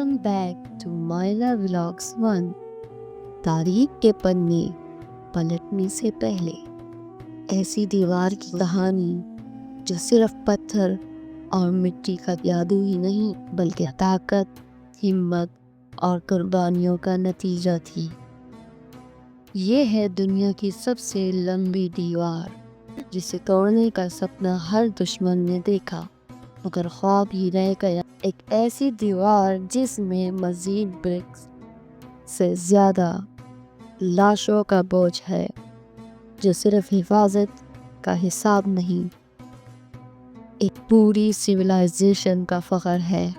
Welcome back to Myla Vlogs 1. तारीख के पन्ने पलटने से पहले ऐसी दीवार की कहानी जो सिर्फ पत्थर और मिट्टी का जादू ही नहीं बल्कि ताकत, हिम्मत और कुर्बानियों का नतीजा थी। ये है दुनिया की सबसे लंबी दीवार जिसे तोड़ने का सपना हर दुश्मन ने देखा, मगर ख्वाब ही रह गया। एक ऐसी दीवार जिसमें मजीद ब्रिक्स से ज़्यादा लाशों का बोझ है, जो सिर्फ हिफाजत का हिसाब नहीं, एक पूरी सिविलाइजेशन का फ़ख्र है।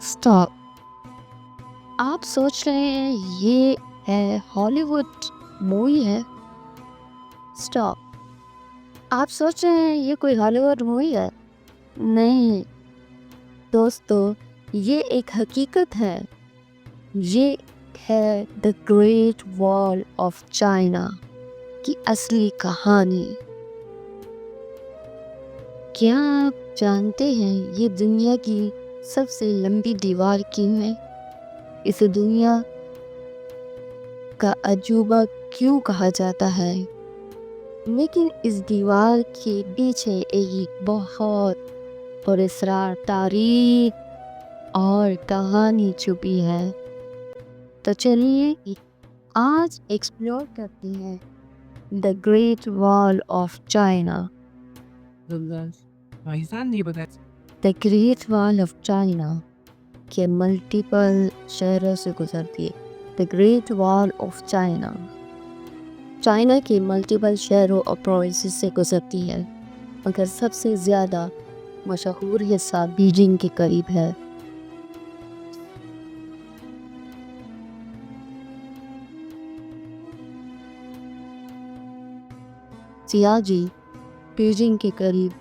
स्टॉप। आप सोच रहे हैं ये है हॉलीवुड मूवी है? स्टॉप। आप सोच रहे हैं ये कोई हॉलीवुड मूवी है? नहीं दोस्तों, ये एक हकीकत है। ये है the great wall of China की असली कहानी। क्या आप जानते हैं ये दुनिया की सबसे लंबी दीवार क्यों है? इसे दुनिया का अजूबा क्यों कहा जाता है? लेकिन इस दीवार के पीछे एक बहुत पुरस्कार तारीख और कहानी छुपी है। तो चलिए आज एक्सप्लोर करते हैं the great wall of China. The great wall of China के मल्टीपल शहरों से गुजरती है। The great wall of China China के मल्टीपल शहरों और प्रोविंसेस से गुजरती है, मगर सबसे ज़्यादा मशहूर हिस्सा बीजिंग के करीब है। सियाजी बीजिंग के करीब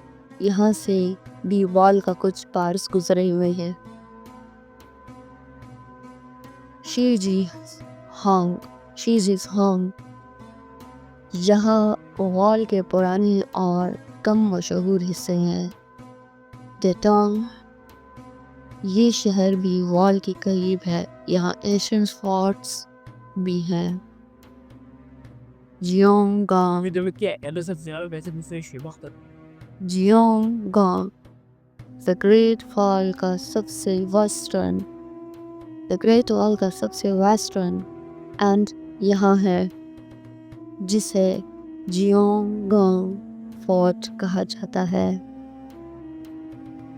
यहाँ से भी वॉल का कुछ पार्ट्स गुजरे हुए हैं। शीजी हांग यहाँ वॉल के पुराने और कम मशहूर हिस्से हैं। डेटोंग ये शहर भी वॉल के करीब है, यहाँ एशियन फोर्ट्स भी हैं। जियोंगगांग द ग्रेट वॉल का सबसे वेस्टर्न एंड यहाँ है, जिसे जियोंगगांग फोर्ट कहा जाता है।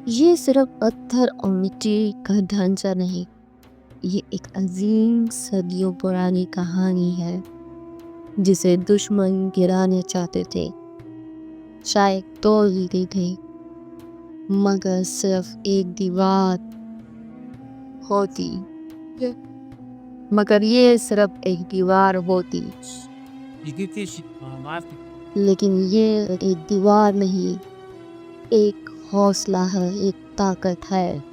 ये सिर्फ पत्थर और मिट्टी का ढांचा नहीं, ये एक अजीम सदियों पुरानी कहानी है जिसे दुश्मन गिराने चाहते थे, शायद तोड़ देते थे, मगर सिर्फ एक दीवार होती लेकिन ये एक दीवार नहीं, एक हौसला है, एक ताकत है।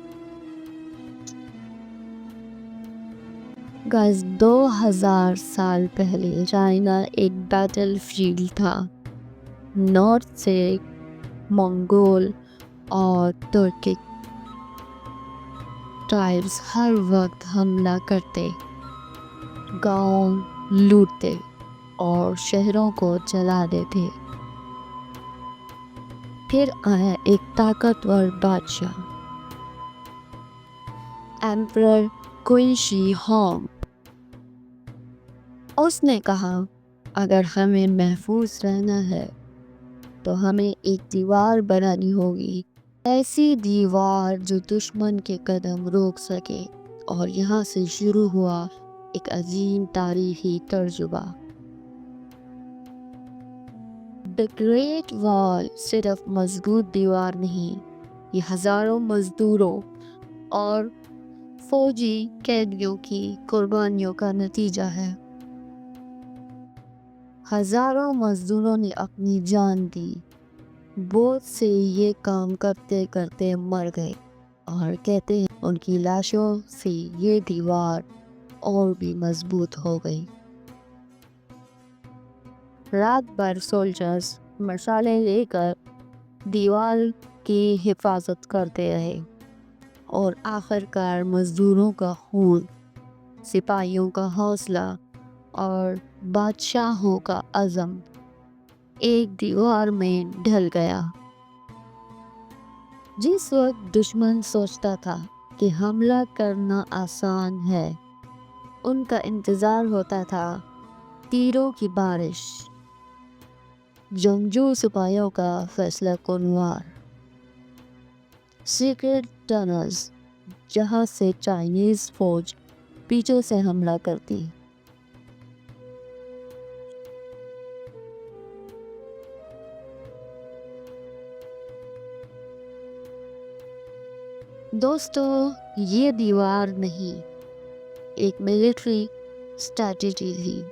गाइस, 2000 साल पहले चाइना एक बैटल फील्ड था। नॉर्थ से मंगोल और तुर्किक ट्राइब्स हर वक्त हमला करते, गांव लूटते और शहरों को जला देते। फिर आया एक ताकतवर बादशाह, एम्परर कुन शी होंग। उसने कहा, अगर हमें महफूज रहना है तो हमें एक दीवार बनानी होगी, ऐसी दीवार जो दुश्मन के कदम रोक सके। और यहाँ से शुरू हुआ एक अजीम तारीखी तजुर्बा। द ग्रेट वॉल सिर्फ मजबूत दीवार नहीं, ये हजारों मजदूरों और फौजी कैदियों की कुर्बानियों का नतीजा है। हजारों मजदूरों ने अपनी जान दी, बहुत से ये काम करते करते मर गए, और कहते हैं उनकी लाशों से ये दीवार और भी मजबूत हो गई। रात भर सोल्जर्स मशालें लेकर दीवार की हिफाजत करते रहे और आखिरकार मजदूरों का खून, सिपाहियों का हौसला और बादशाहों का अज़म एक दीवार में ढल गया। जिस वक्त दुश्मन सोचता था कि हमला करना आसान है, उनका इंतज़ार होता था तीरों की बारिश, जंगजू सिपाहियों का फैसला कुन वार, सीक्रेट टनल्स जहां से चाइनीज़ फौज पीछे से हमला करती। दोस्तों, ये दीवार नहीं, एक मिलिट्री स्ट्रैटेजी थी।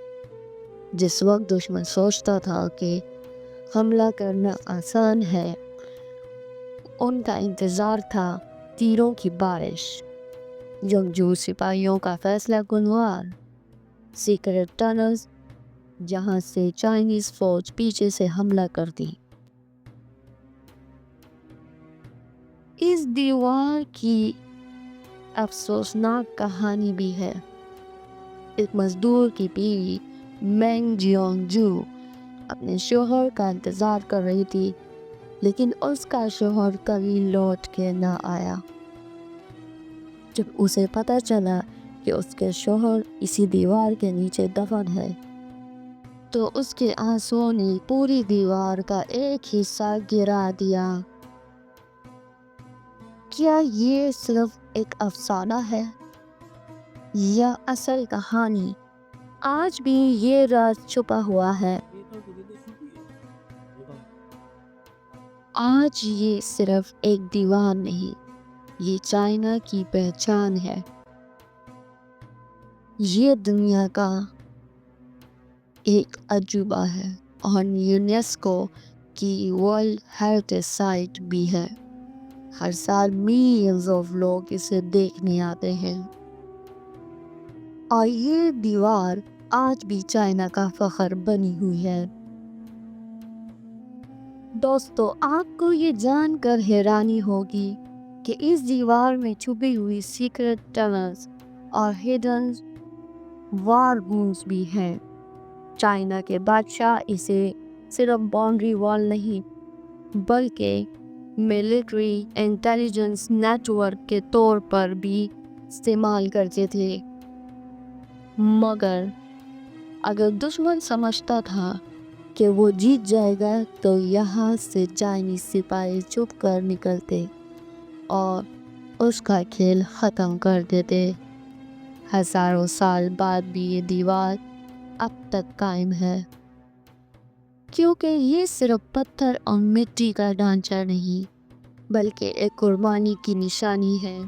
जिस वक्त दुश्मन सोचता था कि हमला करना आसान है, उनका इंतज़ार था तीरों की बारिश, जंगजू सिपाहियों का फैसला कुन वार, सीक्रेट टनल्स जहां से चाइनीज़ फौज पीछे से हमला करती। इस दीवार की अफसोसनाक कहानी भी है। एक मजदूर की बीवी मेंग जियोंगजू अपने शोहर का इंतज़ार कर रही थी, लेकिन उसका शोहर कभी लौट के ना आया। जब उसे पता चला कि उसके शोहर इसी दीवार के नीचे दफन है, तो उसके आंसुओं ने पूरी दीवार का एक हिस्सा गिरा दिया। क्या ये सिर्फ एक अफसाना है या असल कहानी? आज भी ये राज छुपा हुआ है। आज ये सिर्फ एक दीवार नहीं, ये चाइना की पहचान है। ये दुनिया का एक अजूबा है और यूनेस्को की वर्ल्ड हेरिटेज साइट भी है। हर साल मिलियंस ऑफ लोग इसे देखने आते हैं और ये दीवार आज भी चाइना का फख्र बनी हुई है। दोस्तों, आपको ये जानकर हैरानी होगी कि इस दीवार में छुपी हुई सीक्रेट टनल्स और हिडन वार रूम्स भी हैं। चाइना के बादशाह इसे सिर्फ बाउंड्री वॉल नहीं, बल्कि मिलिट्री इंटेलिजेंस नेटवर्क के तौर पर भी इस्तेमाल करते थे। मगर अगर दुश्मन समझता था कि वो जीत जाएगा, तो यहाँ से चाइनीज सिपाही चुप कर निकलते और उसका खेल ख़त्म कर देते। हज़ारों साल बाद भी ये दीवार अब तक कायम है, क्योंकि ये सिर्फ पत्थर और मिट्टी का ढांचा नहीं, बल्कि एक कुर्बानी की निशानी है।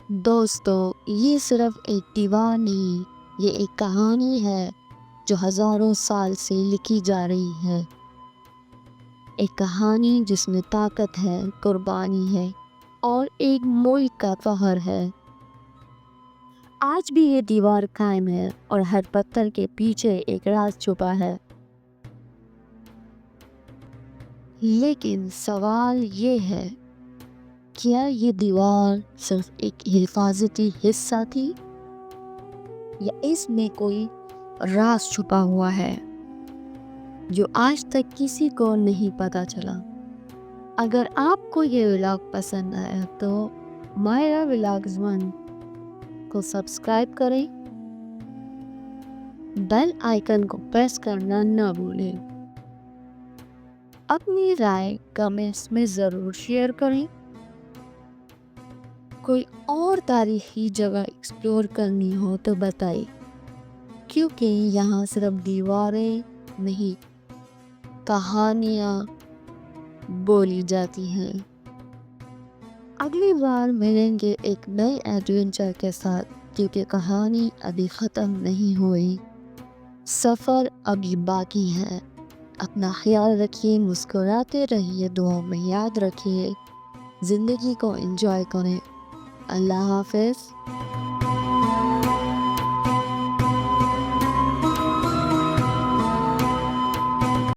दोस्तों, ये सिर्फ एक दीवार नहीं, ये एक कहानी है जो हज़ारों साल से लिखी जा रही है। एक कहानी जिसमें ताकत है, कुर्बानी है और एक मुल्क का फख्र है। आज भी ये दीवार कायम है और हर पत्थर के पीछे एक राज छुपा है। लेकिन सवाल ये है, क्या ये दीवार सिर्फ एक हिफाजती हिस्सा थी या इसमें कोई राज छुपा हुआ है जो आज तक किसी को नहीं पता चला? अगर आपको ये व्लॉग पसंद आया तो मायरा व्लॉग्स 1 को सब्सक्राइब करें, बेल आइकन को प्रेस करना ना भूलें। अपनी राय कमेंट्स में ज़रूर शेयर करें। कोई और तारीखी जगह एक्सप्लोर करनी हो तो बताइए, क्योंकि यहाँ सिर्फ दीवारें नहीं, कहानियाँ बोली जाती हैं। अगली बार मिलेंगे एक नए एडवेंचर के साथ, क्योंकि कहानी अभी ख़त्म नहीं हुई, सफ़र अभी बाकी है। अपना ख्याल रखिए, मुस्कुराते रहिए, दुआओं में याद रखिए, ज़िंदगी को एंजॉय करें। अल्लाह हाफ़िज़।